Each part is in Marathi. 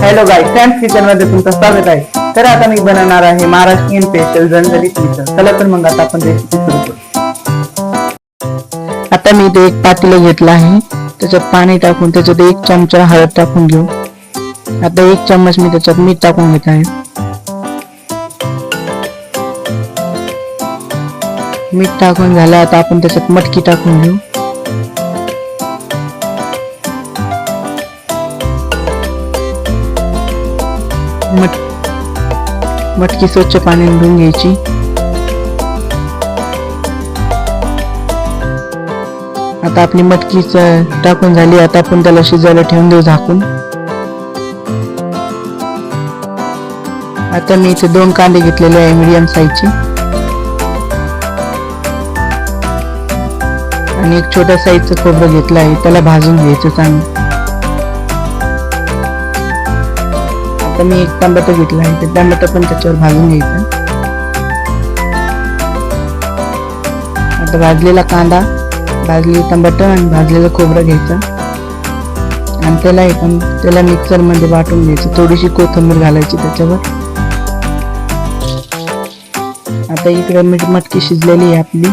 हॅलो गाईस, फ्रेंड्स किचन मध्ये तुमचं स्वागत आहे. तर आता मी बनवणार आहे महाराष्ट्रीयन स्पेशल झणझणीत मिसळ. चला तर मग आता आपण रेसिपी सुरू करू. आता मी इथे एक पातेलं घेतलं आहे. त्याच्यात पाणी टाकून त्याच्यात 1 चमचा हळद टाकून घेऊ. आता 1 चम्मच मी त्याच्यात मीठ टाकून घेत आहे. मीठ टाकून झालं. आता आपण त्याच्यात मटकी टाकून घेऊ. मटकी स्वच्छ पाण्याने धुवून घ्यायची. आता आपली मटकी टाकून झाली. आता आपण त्याला शिजायला ठेवून देऊ झाकून. आता मी इथे 2 कांदे घेतलेले आहे मीडियम साईजचे आणि एक छोट्या साईजचं खोबरं घेतलं आहे. त्याला भाजून घ्यायचं चांगलं. आता मी एक टमाटर घेतला आहे. ते टमाटर पण त्याच्यावर भाजून घ्यायचं. आता भाजलेला कांदा, भाजलेले टमाटर आणि भाजलेलं खोबरं घ्यायचं आणि त्याला मिक्सर मध्ये वाटून घ्यायचं. थोडीशी कोथिंबीर घालायची त्याच्यावर. आता इकडे मटकी शिजलेली आहे आपली.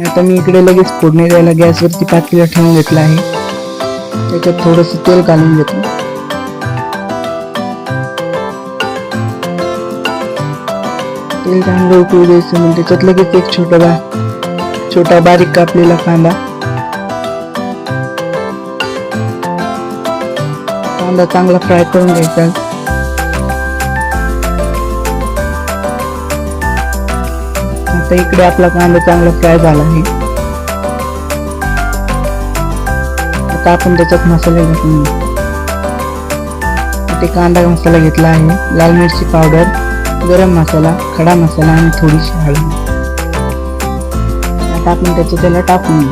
आता मी इकडे लगेच फोडणी द्यायला गॅसवरती पातेलं ठेवून घेतलं आहे. त्याच्यात थोडंसं तेल घालून घेतो. तेल चांगलं उकळू द्यायचं. मग त्याच्यात लगेच एक छोटा बारीक कापलेला कांदा चांगला फ्राय करून घ्यायचा. आता इकडे आपला कांदा चांगला फ्राय झाला आहे. आता आपण त्याच्यात मसाले घालून ते कांदा मसाला घेतला आहे. लाल मिरची पावडर, गरम मसाला, खडा मसाला आणि थोडीशी हळद. आता आपण त्याला टाकून घेऊ.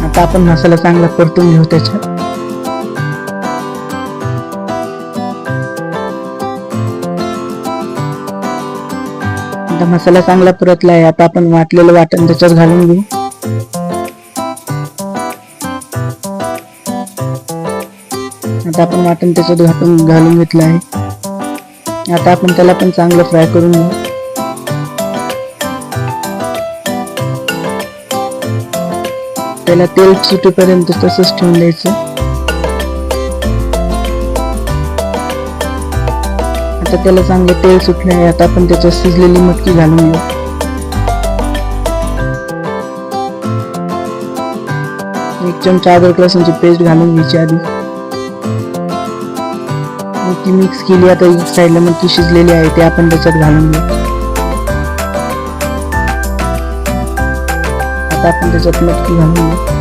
आता आपण मसाला चांगला परतून घेऊ त्याच्यात. आता मसाला चांगला परतला आहे. आता आपण वाटलेलं वाटण त्याच्यात घालून घेऊ. आता आपण वाटण त्याच्यात घालून घेतलं आहे. आता आपण त्याला पण चांगलं फ्राय करून घेऊ. त्याला तेल सुटेपर्यंत तसंच ठेवून द्यायचं. आता त्याला चांगलं तेल सुटलं आहे. आता आपण त्याच्यात शिजलेली मटकी घालून घेऊ. एक चमचा अद्रक लसूणची पेस्ट घालून घ्यायची आधी. मटकी मिक्स केली. आता एक साईडला मटकी शिजलेली आहे ते आपण त्याच्यात घालून घेऊ. आता आपण त्याच्यात मटकी घालून घेऊ.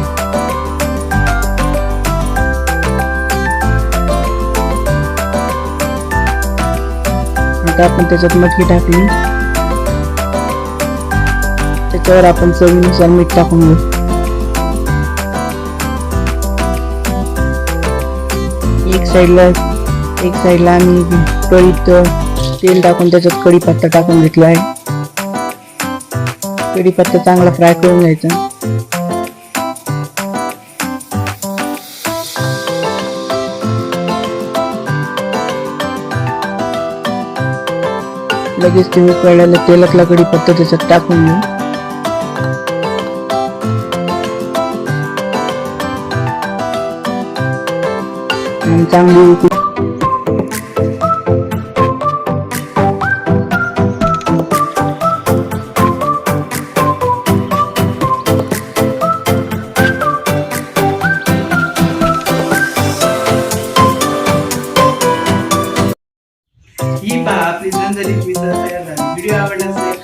आता आपण त्याच्यात मटकी टाकली. त्याच्यावर आपण चवीनुसार मीठ टाकून घेऊ. एक साईडला आम्ही कढीत तेल टाकून त्याच्यात कढीपत्ता टाकून घेतला आहे. कढीपत्ता चांगला फ्राय करून घ्यायचा. लगेच तुम्ही कळलेल्या तेलातला कढीपत्ता त्याच्यात टाकून घेऊ. आणि चांगली ही पहा आपली झणझणीत मिसळ तयार झाली. व्हिडिओ आवडल्यास